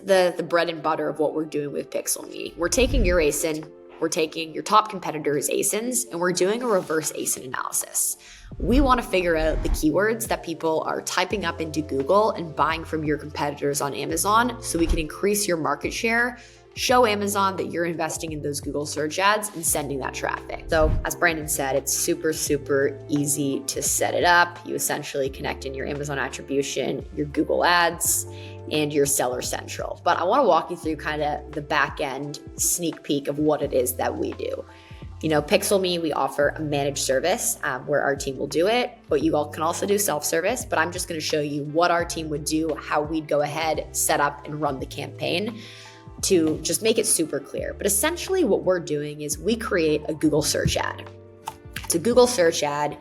the bread and butter of what we're doing with PixelMe. We're taking your ASIN, we're taking your top competitors' ASINs, and we're doing a reverse ASIN analysis. We want to figure out the keywords that people are typing up into Google and buying from your competitors on Amazon so we can increase your market share, show Amazon that you're investing in those Google search ads and sending that traffic. So as Brandon said, it's super, super easy to set it up. You essentially connect in your Amazon attribution, your Google ads, and your Seller Central. But I want to walk you through kind of the back end sneak peek of what it is that we do. PixelMe, we offer a managed service where our team will do it, but you all can also do self-service. But I'm just going to show you what our team would do, how we'd go ahead, set up and run the campaign to just make it super clear. But essentially what we're doing is we create a Google search ad. It's a Google search ad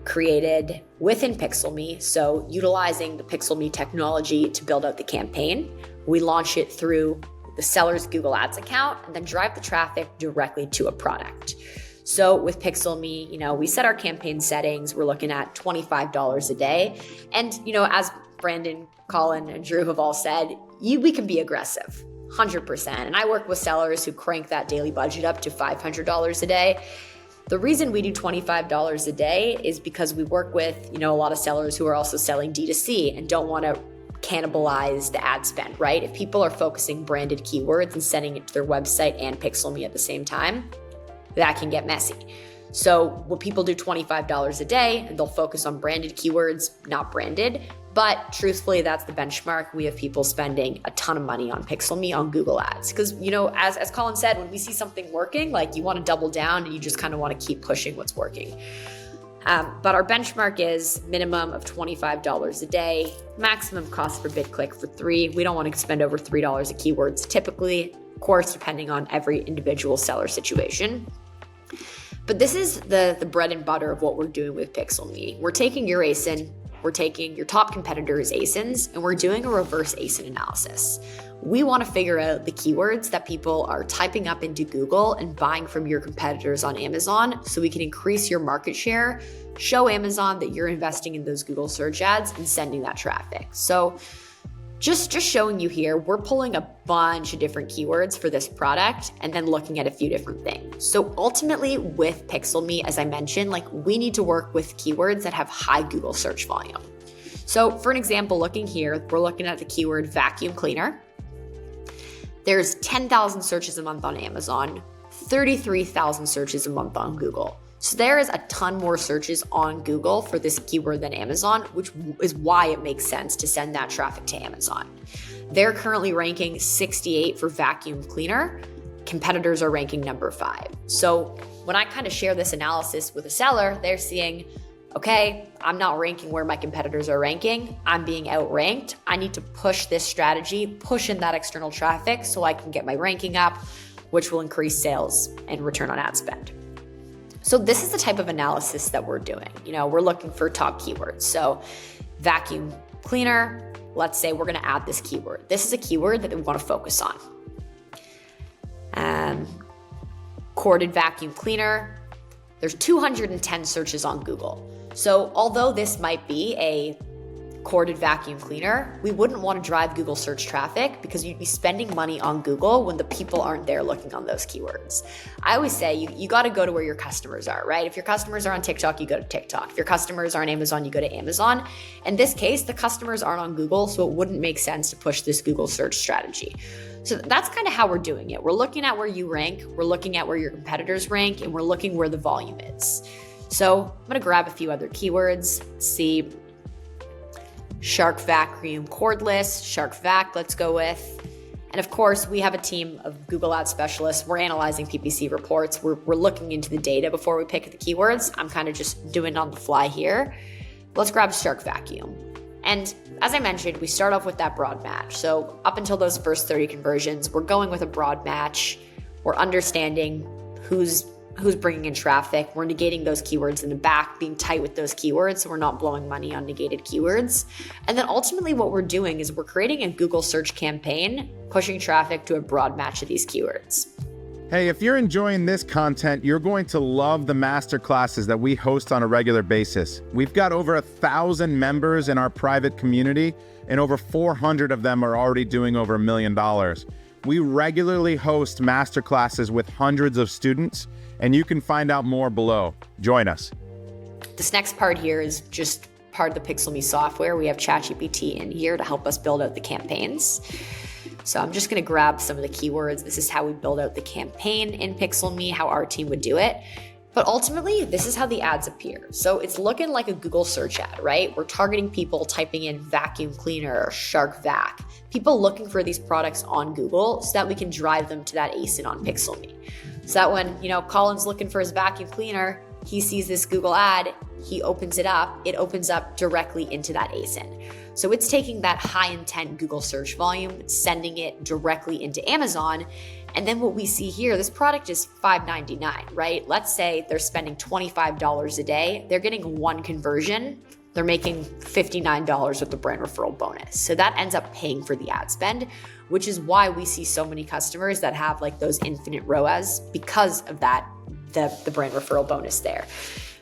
created within PixelMe. So utilizing the PixelMe technology to build out the campaign, we launch it through the seller's Google Ads account and then drive the traffic directly to a product. So with PixelMe, we set our campaign settings. We're looking at $25 a day. And, as Brandon, Colin, and Drew have all said, we can be aggressive. 100%. And I work with sellers who crank that daily budget up to $500 a day. The reason we do $25 a day is because we work with, a lot of sellers who are also selling D2C and don't want to cannibalize the ad spend, right? If people are focusing branded keywords and sending it to their website and PixelMe at the same time, that can get messy. So what people do $25 a day and they'll focus on branded keywords, not branded. But truthfully, that's the benchmark. We have people spending a ton of money on PixelMe on Google Ads. Because, as Colin said, when we see something working, you want to double down and you just kind of want to keep pushing what's working. But our benchmark is minimum of $25 a day, maximum cost per bid click for 3. We don't want to spend over $3 a keywords typically, of course, depending on every individual seller situation. But this is the bread and butter of what we're doing with PixelMe. We're taking your ASIN, we're taking your top competitors' ASINs, and we're doing a reverse ASIN analysis. We want to figure out the keywords that people are typing up into Google and buying from your competitors on Amazon so we can increase your market share, show Amazon that you're investing in those Google search ads and sending that traffic. So just showing you here, we're pulling a bunch of different keywords for this product and then looking at a few different things. So ultimately with PixelMe, as I mentioned, we need to work with keywords that have high Google search volume. So for an example, looking here, we're looking at the keyword vacuum cleaner. There's 10,000 searches a month on Amazon, 33,000 searches a month on Google. So there is a ton more searches on Google for this keyword than Amazon, which is why it makes sense to send that traffic to Amazon. They're currently ranking 68 for vacuum cleaner. Competitors are ranking number 5. So when I kind of share this analysis with a seller, they're seeing, okay, I'm not ranking where my competitors are ranking. I'm being outranked. I need to push this strategy, push in that external traffic so I can get my ranking up, which will increase sales and return on ad spend. So this is the type of analysis that we're doing. We're looking for top keywords. So vacuum cleaner, let's say we're going to add this keyword. This is a keyword that we want to focus on. Corded vacuum cleaner, there's 210 searches on Google. So although this might be a corded vacuum cleaner, we wouldn't want to drive Google search traffic because you'd be spending money on Google when the people aren't there looking on those keywords. I always say you got to go to where your customers are, right? If your customers are on TikTok, you go to TikTok. If your customers are on Amazon, you go to Amazon. In this case, the customers aren't on Google, so it wouldn't make sense to push this Google search strategy. So that's kind of how we're doing it. We're looking at where you rank, we're looking at where your competitors rank, and we're looking where the volume is. So I'm going to grab a few other keywords, see shark vacuum cordless, shark vac, let's go with. And of course, we have a team of Google Ads specialists. We're analyzing PPC reports. We're looking into the data before we pick the keywords. I'm kind of just doing it on the fly here. Let's grab shark vacuum. And as I mentioned, we start off with that broad match. So up until those first 30 conversions, we're going with a broad match. We're understanding who's bringing in traffic. We're negating those keywords in the back, being tight with those keywords so we're not blowing money on negated keywords. And then ultimately what we're doing is we're creating a Google search campaign, pushing traffic to a broad match of these keywords. Hey, if you're enjoying this content, you're going to love the masterclasses that we host on a regular basis. We've got over 1,000 members in our private community, and over 400 of them are already doing over $1 million. We regularly host masterclasses with hundreds of students, and you can find out more below. Join us. This next part here is just part of the PixelMe software. We have ChatGPT in here to help us build out the campaigns. So I'm just going to grab some of the keywords. This is how we build out the campaign in PixelMe, how our team would do it. But ultimately, this is how the ads appear. So it's looking like a Google search ad, right? We're targeting people typing in vacuum cleaner or shark vac, people looking for these products on Google so that we can drive them to that ASIN on PixelMe. So that when, Colin's looking for his vacuum cleaner, he sees this Google ad, he opens it opens up directly into that ASIN. So it's taking that high intent Google search volume, sending it directly into Amazon. And then what we see here, this product is $5.99, right? Let's say they're spending $25 a day. They're getting one conversion. They're making $59 with the brand referral bonus. So that ends up paying for the ad spend, which is why we see so many customers that have like those infinite ROAS because of that, the brand referral bonus there.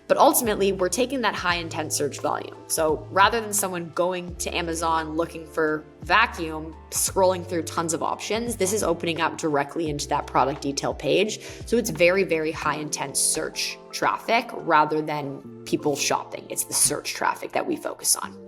But ultimately, we're taking that high intent search volume. So rather than someone going to Amazon looking for vacuum, scrolling through tons of options, this is opening up directly into that product detail page. So it's very, very high intent search traffic rather than people shopping. It's the search traffic that we focus on.